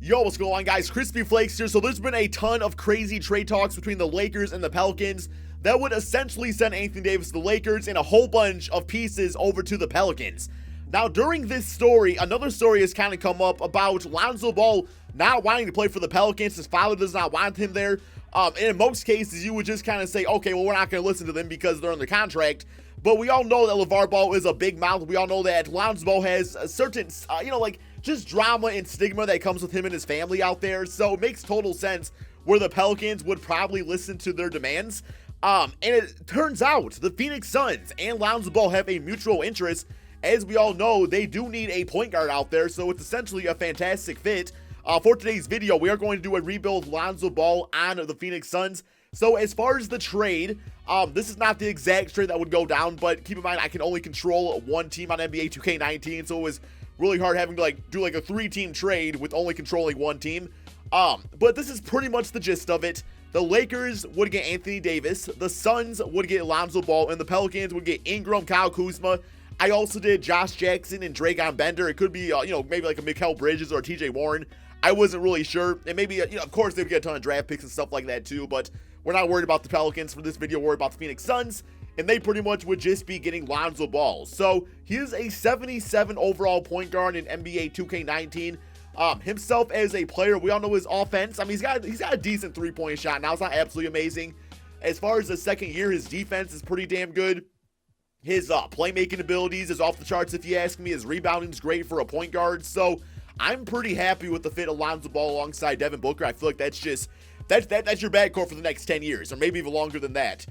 Yo, what's going on, guys? KrispyFlakes here. So there's been a ton of crazy trade talks between the Lakers and the Pelicans that would essentially send Anthony Davis to the Lakers and a whole bunch of pieces over to the Pelicans. Now, during this story, another story has kind of come up about Lonzo Ball not wanting to play for the Pelicans. His father does not want him there. And in most cases, you would just kind of say, okay, well, we're not going to listen to them because they're under contract. But we all know that LeVar Ball is a big mouth. We all know that Lonzo Ball has a certain, just drama and stigma that comes with him and his family out there. So it makes total sense where the Pelicans would probably listen to their demands. And it turns out the Phoenix Suns and Lonzo Ball have a mutual interest. As we all know, they do need a point guard out there, so it's essentially a fantastic fit. For today's video, we are going to do a rebuild Lonzo Ball on the Phoenix Suns. So as far as the trade, this is not the exact trade that would go down, but keep in mind I can only control one team on NBA 2K19, so it was really hard having to do a 3-team trade with only controlling one team. But this is pretty much the gist of it. The Lakers would get Anthony Davis, the Suns would get Lonzo Ball, and the Pelicans would get Ingram, Kyle Kuzma. I also did Josh Jackson and Dragon Bender. It could be, maybe like a Mikal Bridges or a TJ Warren. I wasn't really sure. And maybe, of course, they'd get a ton of draft picks and stuff like that too. But we're not worried about the Pelicans for this video. We're worried about the Phoenix Suns. And they pretty much would just be getting Lonzo Ball. So he is a 77 overall point guard in NBA 2K19. Himself as a player, we all know his offense. I mean, he's got a decent three-point shot. Now, it's not absolutely amazing. As far as the second year, his defense is pretty damn good. His playmaking abilities is off the charts, if you ask me. His rebounding is great for a point guard. So I'm pretty happy with the fit of Lonzo Ball alongside Devin Booker. I feel like that's your backcourt for the next 10 years, or maybe even longer than that.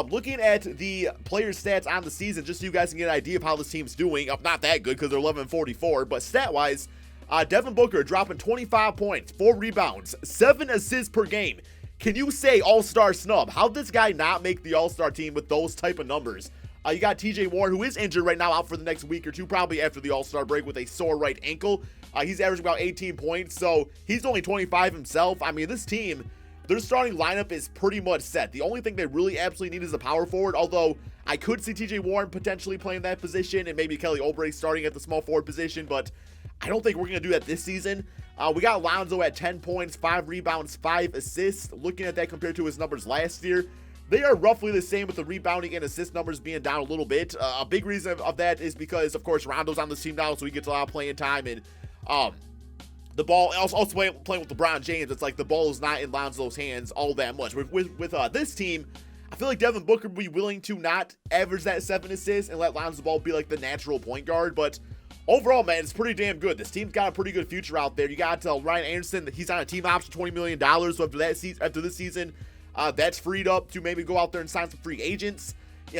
Looking at the player stats on the season, just so you guys can get an idea of how this team's doing. Not that good because they're 11-44, but stat-wise, Devin Booker dropping 25 points, 4 rebounds, 7 assists per game. Can you say all-star snub? How'd this guy not make the all-star team with those type of numbers? You got TJ Warren, who is injured right now, out for the next week or two, probably after the All-Star break with a sore right ankle. He's averaging about 18 points, so he's only 25 himself. I mean, this team, their starting lineup is pretty much set. The only thing they really absolutely need is a power forward, although I could see TJ Warren potentially playing that position and maybe Kelly Oubre starting at the small forward position, but I don't think we're going to do that this season. We got Lonzo at 10 points, 5 rebounds, 5 assists. Looking at that compared to his numbers last year, they are roughly the same with the rebounding and assist numbers being down a little bit. A big reason of that is because, of course, Rondo's on this team now, so he gets a lot of playing time. And the ball, also playing with LeBron James, it's like the ball is not in Lonzo's hands all that much. With this team, I feel like Devin Booker would be willing to not average that 7 assists and let Lonzo Ball be like the natural point guard. But overall, man, it's pretty damn good. This team's got a pretty good future out there. You got Ryan Anderson, he's on a team option, $20 million. So after this season, that's freed up to maybe go out there and sign some free agents.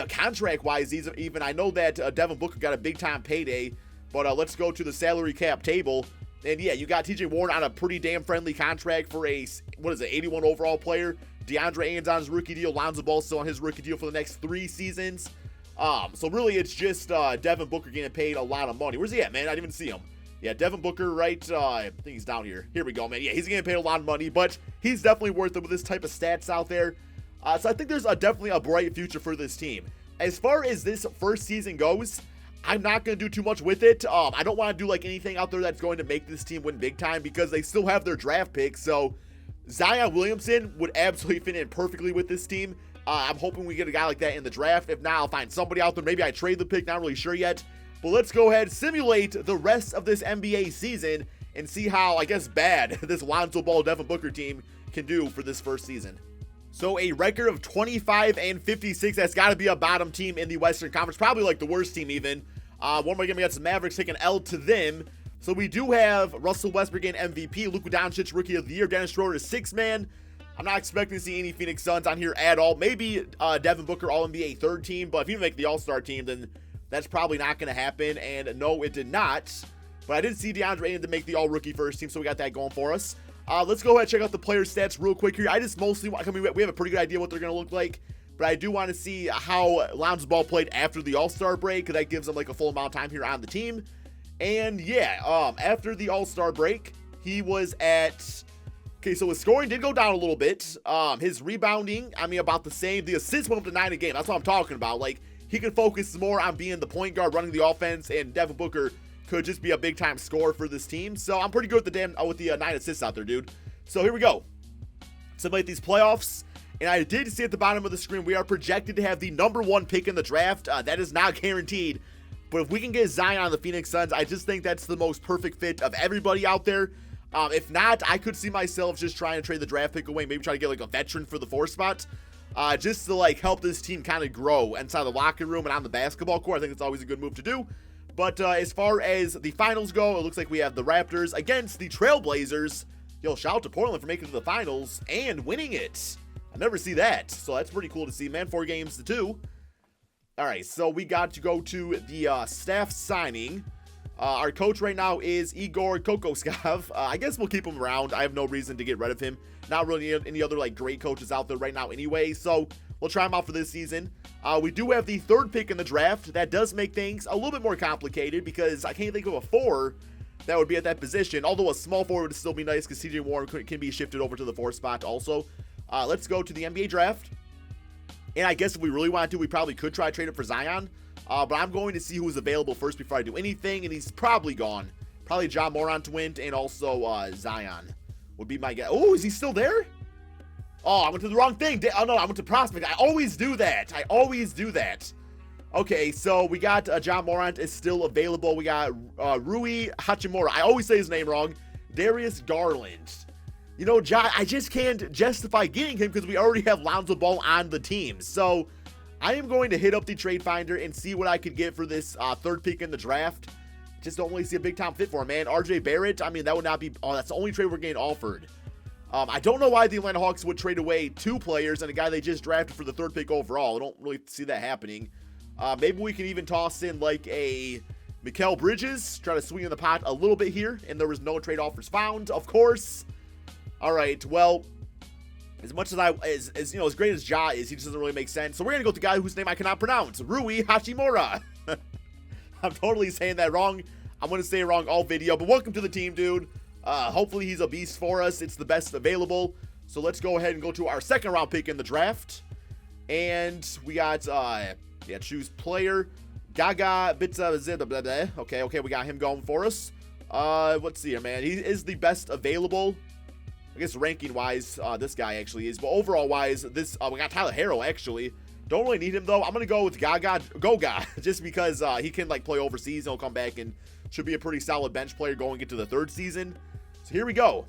Contract-wise, even I know that Devin Booker got a big-time payday, but let's go to the salary cap table. And yeah, you got TJ Warren on a pretty damn friendly contract for a, 81 overall player. DeAndre Ayton's on his rookie deal. Lonzo Ball's still on his rookie deal for the next 3 seasons. So really, it's just Devin Booker getting paid a lot of money. Where's he at, man? I didn't even see him. Yeah, Devin Booker, right? I think he's down here. Here we go, man. Yeah, he's getting paid a lot of money, but he's definitely worth it with this type of stats out there. So I think there's definitely a bright future for this team. As far as this first season goes, I'm not going to do too much with it. I don't want to do anything out there that's going to make this team win big time because they still have their draft picks. So Zion Williamson would absolutely fit in perfectly with this team. I'm hoping we get a guy like that in the draft. If not, I'll find somebody out there. Maybe I trade the pick, not really sure yet. But let's go ahead and simulate the rest of this NBA season and see how, bad this Lonzo Ball Devin Booker team can do for this first season. So a record of 25-56, that's got to be a bottom team in the Western Conference, probably the worst team even. One more game against the Mavericks, take an L to them. So we do have Russell Westbrook in MVP, Luka Doncic Rookie of the Year, Dennis Schroeder is 6th man. I'm not expecting to see any Phoenix Suns on here at all. Maybe Devin Booker All-NBA 3rd team, but if you make the All-Star team, then that's probably not going to happen, and no, it did not. But I did see DeAndre Ayton to make the all-rookie first team, so we got that going for us. Let's go ahead and check out the player stats real quick here. I just mostly want, we have a pretty good idea what they're going to look like, but I do want to see how Lonzo Ball played after the All-Star break, because that gives him a full amount of time here on the team. And yeah, after the All-Star break, he was at... Okay, so his scoring did go down a little bit. His rebounding, about the same. The assists went up to 9 a game. That's what I'm talking about. He could focus more on being the point guard, running the offense, and Devin Booker could just be a big-time scorer for this team. So I'm pretty good with the 9 assists out there, dude. So here we go. Simulate these playoffs. And I did see at the bottom of the screen, we are projected to have the #1 pick in the draft. That is not guaranteed. But if we can get Zion on the Phoenix Suns, I just think that's the most perfect fit of everybody out there. If not, I could see myself just trying to trade the draft pick away, maybe try to get like a veteran for the 4 spot, just to like help this team kind of grow inside the locker room and on the basketball court. I think it's always a good move to do. But as far as the finals go, it looks like we have the Raptors against the Trailblazers. Yo, shout out to Portland for making it to the finals and winning it. I never see that, so that's pretty cool to see, man. 4 games to 2. All right, so we got to go to the staff signing. Our coach right now is Igor Kokoskov. I guess we'll keep him around. I have no reason to get rid of him. Not really any other like great coaches out there right now anyway, so we'll try him out for this season. We do have the 3rd pick in the draft. That does make things a little bit more complicated because I can't think of a 4 that would be at that position, although a small forward would still be nice because CJ Warren can be shifted over to the 4 spot also. Let's go to the NBA draft. And I guess if we really want to, we probably could try to trade it for Zion. But I'm going to see who's available first before I do anything. And he's probably gone. Probably John Morant to win and also Zion would be my guess. Oh, is he still there? Oh, I went to the wrong thing. Oh, no, I went to prospect. I always do that. Okay, so we got John Morant is still available. We got Rui Hachimura. I always say his name wrong. Darius Garland. You know, I just can't justify getting him because we already have Lonzo Ball on the team. So I am going to hit up the trade finder and see what I could get for this 3rd pick in the draft. Just don't really see a big time fit for him, man. RJ Barrett, I mean, that would not be, that's the only trade we're getting offered. I don't know why the Atlanta Hawks would trade away 2 players and a guy they just drafted for the 3rd pick overall. I don't really see that happening. Maybe we can even toss in like a Mikal Bridges, try to swing in the pot a little bit here. And there was no trade offers found, of course. All right, well, as much as you know, as great as Ja is, he just doesn't really make sense. So we're gonna go with the guy whose name I cannot pronounce, Rui Hachimura. I'm totally saying that wrong. I'm gonna say it wrong all video, but welcome to the team, dude. Hopefully he's a beast for us. It's the best available. So let's go ahead and go to our 2nd round pick in the draft. And we got choose player. Gaga Bitsa. Okay, we got him going for us. Let's see here, man. He is the best available. I guess ranking-wise, this guy actually is. But overall-wise, this we got Tyler Herro, actually. Don't really need him, though. I'm going to go with Goga, just because he can, like, play overseas. He'll come back and should be a pretty solid bench player going into the 3rd season. So here we go.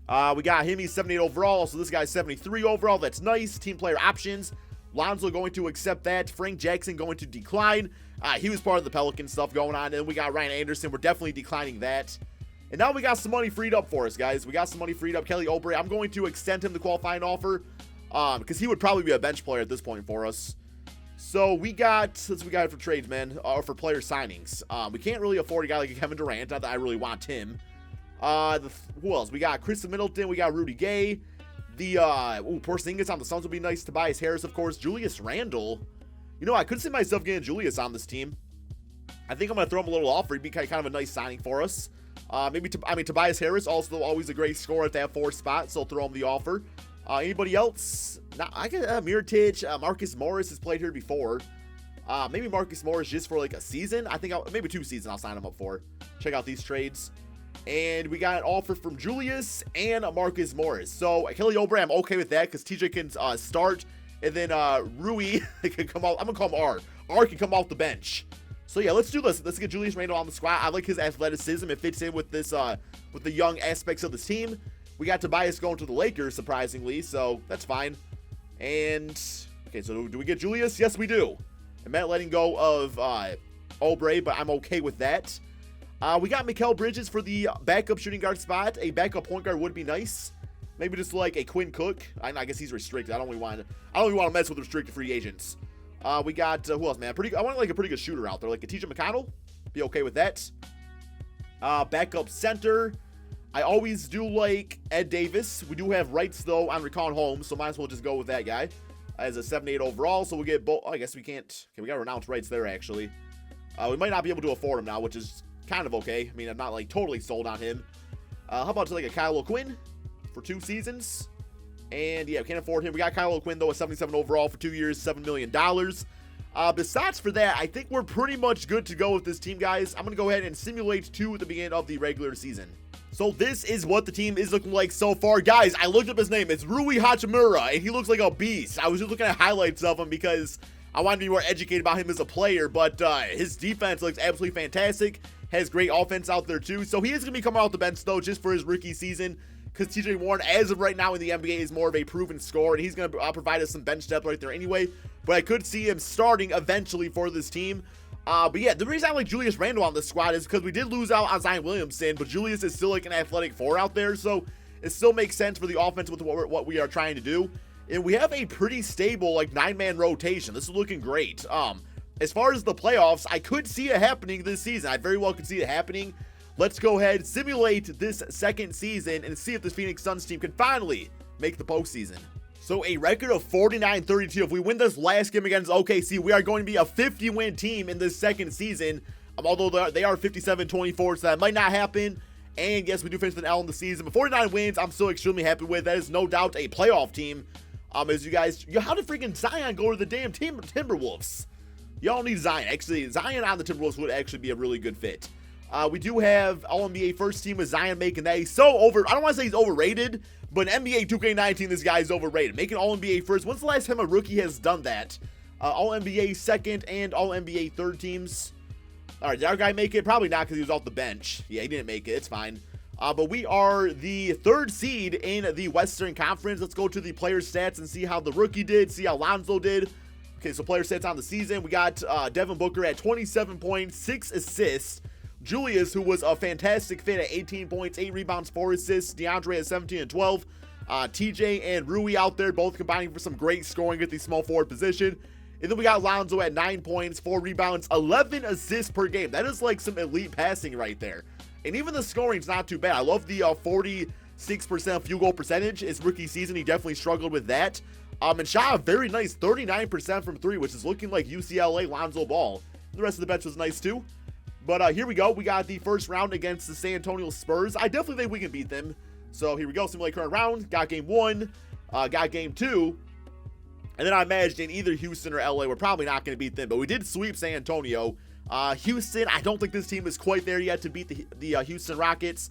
We got him. He's 78 overall, so this guy's 73 overall. That's nice. Team player options. Lonzo going to accept that. Frank Jackson going to decline. He was part of the Pelican stuff going on. And then we got Ryan Anderson. We're definitely declining that. And now we got some money freed up for us, guys. We got some money freed up. Kelly Oubre, I'm going to extend him the qualifying offer because he would probably be a bench player at this point for us. So we got, let's we got it for trades, man, or for player signings. We can't really afford a guy like Kevin Durant. Not that I really want him. Who else? We got Chris Middleton. We got Rudy Gay. The Porzingis on the Suns would be nice. Tobias Harris, of course. Julius Randle. You know, I could see myself getting Julius on this team. I think I'm going to throw him a little offer. He'd be kind of a nice signing for us. Tobias Harris, also always a great scorer at that 4 spot, so throw him the offer. Anybody else? I get Mirotic. Marcus Morris has played here before. Maybe Marcus Morris just for like a season. I think maybe 2 seasons I'll sign him up for. Check out these trades. And we got an offer from Julius and Marcus Morris. So Kelly Oubre, I'm okay with that because TJ can start, and then Rui can come out. I'm gonna call him R. R can come off the bench. So yeah, let's do this. Let's get Julius Randle on the squad. I like his athleticism. It fits in with this with the young aspects of this team. We got Tobias going to the Lakers, surprisingly, so that's fine. And okay, so do we get Julius? Yes, we do. I meant letting go of Oubre, but I'm okay with that. We got Mikal Bridges for the backup shooting guard spot. A backup point guard would be nice. Maybe just like a Quinn Cook. I guess he's restricted. I don't really want to mess with restricted free agents. We got who else, man? I want like a pretty good shooter out there, like a TJ McConnell. Be okay with that. Backup center. I always do like Ed Davis. We do have rights though on Rickon Holmes, so might as well just go with that guy as a 78 overall. So we get both. I guess we can't. Okay, we got to renounce rights there actually. We might not be able to afford him now, which is kind of okay. I mean, I'm not like totally sold on him. How about like a Kyle O'Quinn for 2 seasons? And yeah, we can't afford him. We got Kyle O'Quinn though, a 77 overall for 2 years, $7 million. Besides for that, I think we're pretty much good to go with this team, guys. I'm going to go ahead and simulate 2 at the beginning of the regular season. So this is what the team is looking like so far. Guys, I looked up his name. It's Rui Hachimura, and he looks like a beast. I was just looking at highlights of him because I wanted to be more educated about him as a player, but his defense looks absolutely fantastic. Has great offense out there too. So he is going to be coming off the bench, though, just for his rookie season, because TJ Warren, as of right now in the NBA, is more of a proven scorer, and he's going to provide us some bench depth right there anyway. But I could see him starting eventually for this team. But yeah, the reason I like Julius Randle on this squad is because we did lose out on Zion Williamson, but Julius is still like an athletic 4 out there, so it still makes sense for the offense with what we are trying to do. And we have a pretty stable like 9-man rotation. This is looking great. As far as the playoffs, I could see it happening this season. I very well could see it happening. Let's go ahead, simulate this second season, and see if this Phoenix Suns team can finally make the postseason. So a record of 49-32. If we win this last game against OKC, we are going to be a 50-win team in this second season. Although they are 57-24, so that might not happen. And yes, we do finish the L in the season. But 49 wins, I'm still extremely happy with. That is no doubt a playoff team. As you guys, how did freaking Zion go to the damn Timberwolves? Y'all need Zion. Actually, Zion on the Timberwolves would actually be a really good fit. We do have All-NBA first team with Zion making that. He's so over. I don't want to say he's overrated, but in NBA 2K19, this guy is overrated. Making All-NBA first. When's the last time a rookie has done that? All-NBA second and All-NBA third teams. All right, did our guy make it? Probably not because he was off the bench. Yeah, he didn't make it. It's fine. But we are the 3rd seed in the Western Conference. Let's go to the player stats and see how the rookie did, see how Lonzo did. Okay, so player stats on the season. We got Devin Booker at 27 points, 6 assists. Julius, who was a fantastic fit at 18 points, 8 rebounds, 4 assists. DeAndre at 17 and 12. TJ and Rui out there, both combining for some great scoring at the small forward position. And then we got Lonzo at 9 points, 4 rebounds, 11 assists per game. That is like some elite passing right there. And even the scoring's not too bad. I love the 46% field goal percentage. His rookie season, he definitely struggled with that. And shot a very nice 39% from 3, which is looking like UCLA Lonzo ball. The rest of the bench was nice too. But here we go. We got the first round against the San Antonio Spurs. I definitely think we can beat them. So here we go. Simulate current round. Got game 1. Got game 2. And then I imagine either Houston or LA, we're probably not going to beat them. But we did sweep San Antonio. Houston, I don't think this team is quite there yet to beat the Houston Rockets.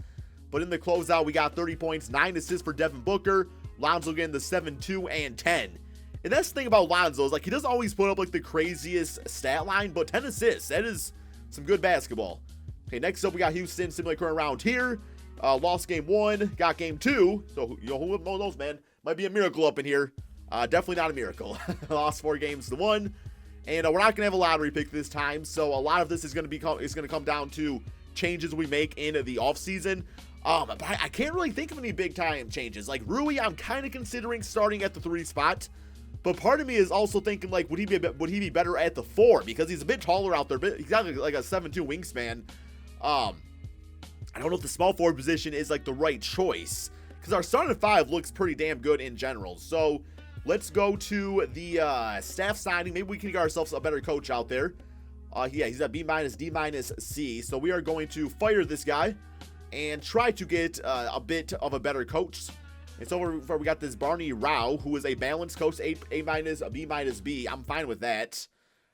But in the closeout, we got 30 points, 9 assists for Devin Booker. Lonzo getting the 7, 2, and 10. And that's the thing about Lonzo is like he doesn't always put up like the craziest stat line, but 10 assists, that is some good basketball. Okay, next up we got Houston, simulate current round here. Lost game 1, got game 2. So who knows, man? Might be a miracle up in here. Definitely not a miracle. Lost 4 games to 1. And we're not gonna have a lottery pick this time, so a lot of this is gonna come down to changes we make in the offseason. But I can't really think of any big time changes. Like Rui, I'm kind of considering starting at the 3 spot, but part of me is also thinking like, would he be better at the 4 because he's a bit taller out there. But he's got like a 7'2" wingspan. I don't know if the small forward position is like the right choice because our starting 5 looks pretty damn good in general. So let's go to the staff signing. Maybe we can get ourselves a better coach out there. Yeah, he's at B-, D-, C. So we are going to fire this guy and try to get a bit of a better coach. And so we got this Barney Rao, who is a balanced coach, A-, B-, B. I'm fine with that.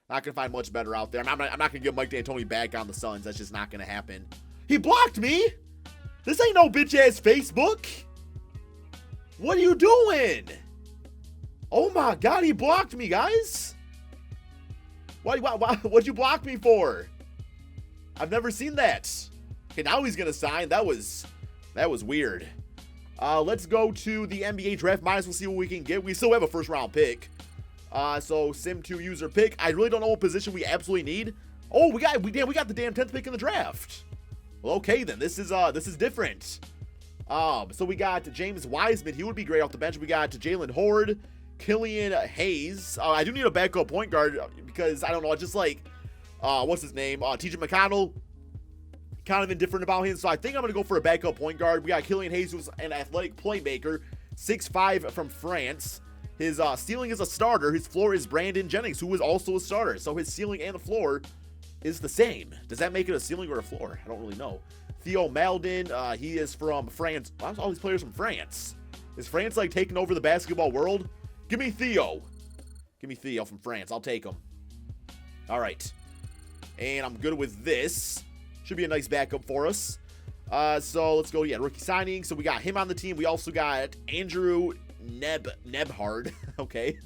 Not going to find much better out there. I'm not going to get Mike D'Antoni back on the Suns. That's just not going to happen. He blocked me? This ain't no bitch-ass Facebook. What are you doing? Oh my God, he blocked me, guys. What'd you block me for? I've never seen that. Okay, now he's gonna sign. That was weird. Let's go to the NBA draft. Might as well see what we can get. We still have a first round pick. So Sim2 user pick. I really don't know what position we absolutely need. Oh, we got the damn 10th pick in the draft. Well, okay then. This is different. So we got James Wiseman. He would be great off the bench. We got Jalen Horde, Killian Hayes. I do need a backup point guard because I don't know. It's just like, what's his name? TJ McConnell. Kind of indifferent about him. So I think I'm going to go for a backup point guard. We got Killian Hayes, who's an athletic playmaker. 6'5" from France. His ceiling is a starter. His floor is Brandon Jennings, who is also a starter. So his ceiling and the floor is the same. Does that make it a ceiling or a floor? I don't really know. Theo Maldon, he is from France. Why are all these players from France? Is France like taking over the basketball world? Give me Theo. Give me Theo from France. I'll take him. All right. And I'm good with this. Should be a nice backup for us. So let's go, rookie signing. So we got him on the team. We also got Andrew Nebhard. Okay.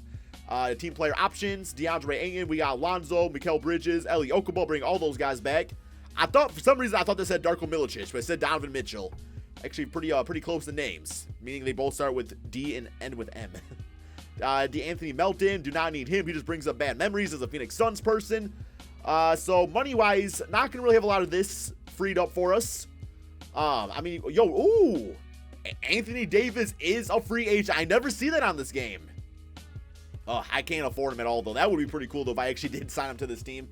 Team player options, DeAndre Ayton. We got Lonzo, Mikal Bridges, Eli Okubo. Bring all those guys back. I thought, for some reason, I thought this said Darko Milicic, but it said Donovan Mitchell. Actually, pretty close to names, meaning they both start with D and end with M. D'Anthony Melton, do not need him. He just brings up bad memories as a Phoenix Suns person. So money-wise, not gonna really have a lot of this freed up for us. I mean, ooh, Anthony Davis is a free agent. I never see that on this game. Oh, I can't afford him at all, though. That would be pretty cool, though, if I actually did sign him to this team.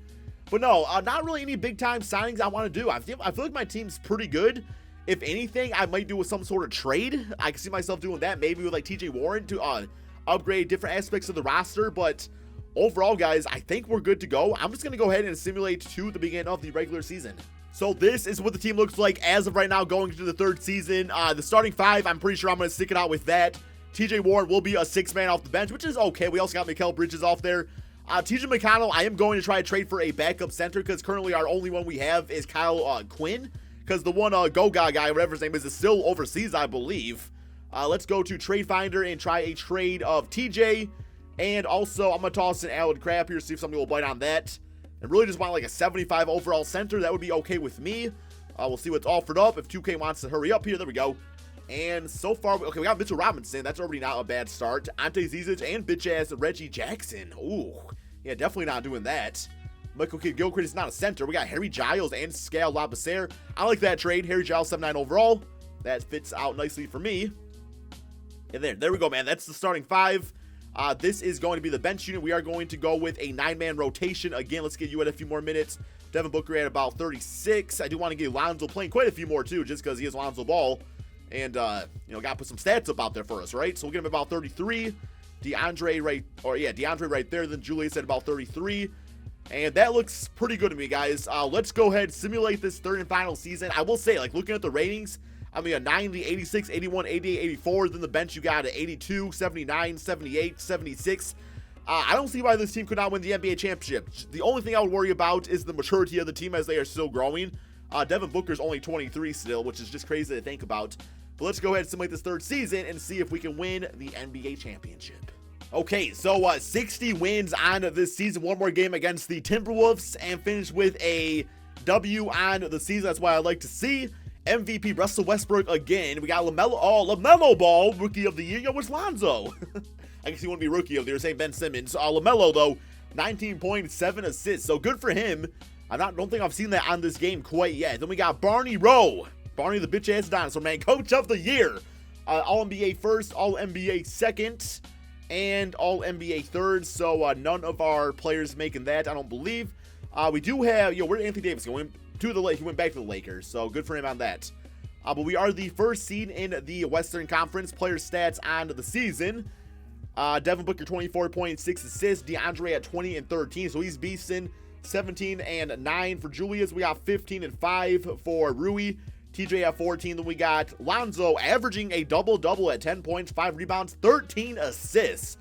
But no, not really any big-time signings I want to do. I feel like my team's pretty good. If anything, I might do with some sort of trade. I can see myself doing that, maybe with, like, TJ Warren to upgrade different aspects of the roster. But overall, guys, I think we're good to go. I'm just going to go ahead and simulate to the beginning of the regular season. So this is what the team looks like as of right now going into the third season. The starting five, I'm pretty sure I'm going to stick it out with that. TJ Warren will be a six-man off the bench, which is okay. We also got Mikal Bridges off there. TJ McConnell, I am going to try to trade for a backup center because currently our only one we have is Kyle Quinn, because the one Goga guy, whatever his name is still overseas, I believe. Let's go to Trade Finder and try a trade of TJ. And also, I'm going to toss in Alan Crab here, see if somebody will bite on that. And really just want like a 75 overall center. That would be okay with me. We'll see what's offered up. If 2K wants to hurry up here, there we go. And so far, okay, we got Mitchell Robinson. That's already not a bad start. Ante Zizic and bitch-ass Reggie Jackson. Ooh, yeah, definitely not doing that. Michael Kidd-Gilchrist is not a center. We got Harry Giles and Scal Labissiere. I like that trade. Harry Giles, 79 overall. That fits out nicely for me. And there we go, man. That's the starting five. This is going to be the bench unit. We are going to go with a 9-man rotation. Again, let's get you at a few more minutes. Devin Booker at about 36. I do want to get Lonzo playing quite a few more, too, just because he has Lonzo Ball. And, got to put some stats up out there for us, right? So we'll get him about 33. DeAndre right there. Then Julius at about 33. And that looks pretty good to me, guys. Let's go ahead and simulate this third and final season. I will say, like, looking at the ratings, I mean, a 90, 86, 81, 88, 84. Then the bench, you got an 82, 79, 78, 76. I don't see why this team could not win the NBA championship. The only thing I would worry about is the maturity of the team as they are still growing. Devin Booker's only 23 still, which is just crazy to think about. But let's go ahead and simulate this third season and see if we can win the NBA championship. Okay, so 60 wins on this season. One more game against the Timberwolves and finish with a W on the season. That's what I like to see. MVP Russell Westbrook again. We got LaMelo Ball, Rookie of the Year. Yo, where's Lonzo? I guess he wouldn't be Rookie of the Year, same Ben Simmons. LaMelo, though, 19.7 assists, so good for him. I don't think I've seen that on this game quite yet. Then we got Barney Rowe. Barney the bitch-ass dinosaur, man. Coach of the Year. All-NBA first, All-NBA second, and All-NBA third. So none of our players making that, I don't believe. We do have, where did Anthony Davis go? He went back to the Lakers, so good for him on that. But we are the first seed in the Western Conference. Player stats on the season. Devin Booker, 24.6 assists. DeAndre at 20 and 13, so he's beasting. 17 and 9 for Julius. We got 15 and 5 for Rui. TJ at 14. Then we got Lonzo averaging a double-double at 10 points, 5 rebounds, 13 assists.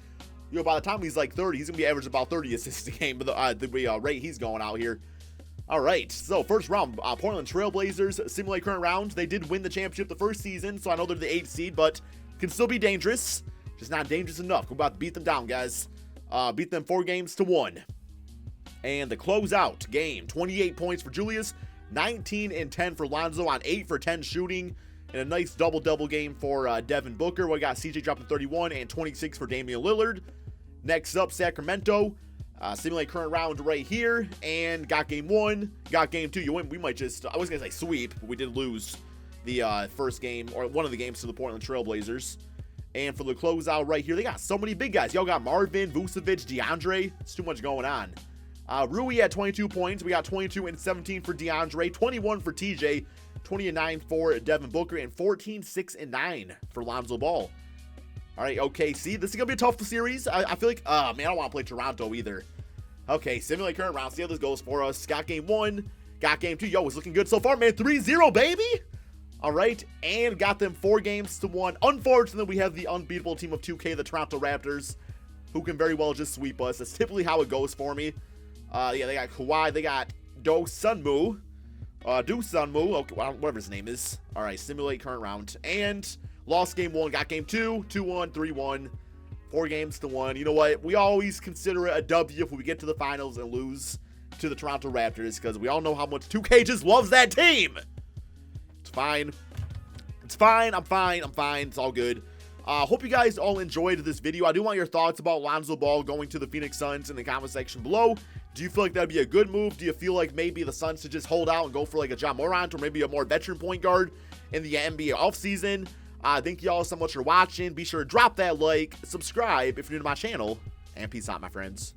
By the time he's like 30, he's going to be averaging about 30 assists a game, but the rate he's going out here. All right, so first round, Portland Trailblazers, simulate current round. They did win the championship the first season, so I know they're the 8th seed, but can still be dangerous. Just not dangerous enough. We're about to beat them down, guys. Beat them 4-1. And the closeout game, 28 points for Julius, 19 and 10 for Lonzo on 8 for 10 shooting, and a nice double-double game for Devin Booker. We got CJ dropping 31 and 26 for Damian Lillard. Next up, Sacramento. Simulate current round right here, and got game 1, got game 2. We might just, I was going to say sweep, but we did lose the first game, or one of the games to the Portland Trailblazers. And for the closeout right here, they got so many big guys. Y'all got Marvin, Vucevic, DeAndre. It's too much going on. Rui at 22 points. We got 22 and 17 for DeAndre, 21 for TJ, 20 and 9 for Devin Booker, and 14, 6 and 9 for Lonzo Ball. All right, OKC. This is going to be a tough series. I feel like, man, I don't want to play Toronto either. Okay, simulate current round. See how this goes for us. Got game 1, got game 2. Yo, it's looking good so far, man. 3-0, baby. All right, and got them 4-1. Unfortunately, we have the unbeatable team of 2K, the Toronto Raptors, who can very well just sweep us. That's typically how it goes for me. Yeah, they got Kawhi. They got Do Sunmu. Okay, whatever his name is. All right, simulate current round. And lost game 1, got game 2, 2-1, 3-1. 4 games to 1. You know what? We always consider it a W if we get to the finals and lose to the Toronto Raptors, because we all know how much 2K just loves that team. It's fine. It's fine. I'm fine. It's all good. Hope you guys all enjoyed this video. I do want your thoughts about Lonzo Ball going to the Phoenix Suns in the comment section below. Do you feel like that'd be a good move? Do you feel like maybe the Suns should just hold out and go for like a Ja Morant or maybe a more veteran point guard in the NBA offseason? Thank you all so much for watching. Be sure to drop that like, subscribe if you're new to my channel, and peace out, my friends.